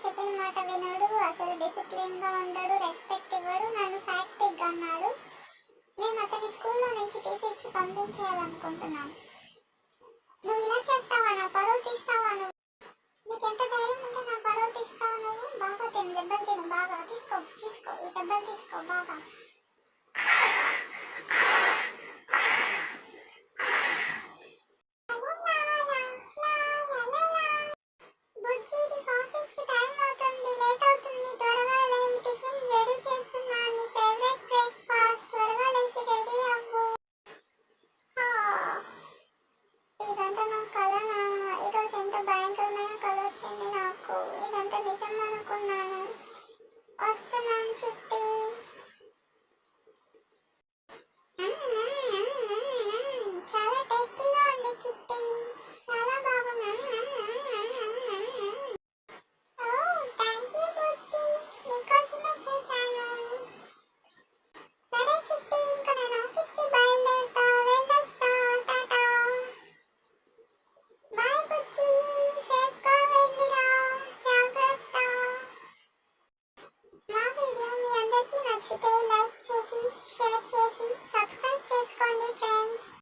చెప్పిన మాట వినడు, అసలు డిసిప్లిన్గా ఉండడు, రెస్పెక్ట్ ఇవ్వడు, నన్ను ఫ్యాట్ పిగ్ అన్నాడు. మేము అతని స్కూల్లో నుంచి టీసీ ఇచ్చి పంపించేయాలనుకుంటున్నాం. నువ్వు ఇలా చేస్తావా? నా పరువు తీస్తావా? నువ్వు నీకెంత ధైర్యం ఉంటే నా పరువు తీస్తావా? నువ్వు బాగా తిను, దెబ్బలు తిను, బాగా తీసుకో తీసుకో, ఈ దెబ్బలు తీసుకో బాగా. భయంకరమైన కళ వచ్చింది నాకు. ఇదంతా నిజం అనుకున్నాను. వస్తున్నాను చిట్టి. చాలా టేస్టీగా ఉంది చిట్టి.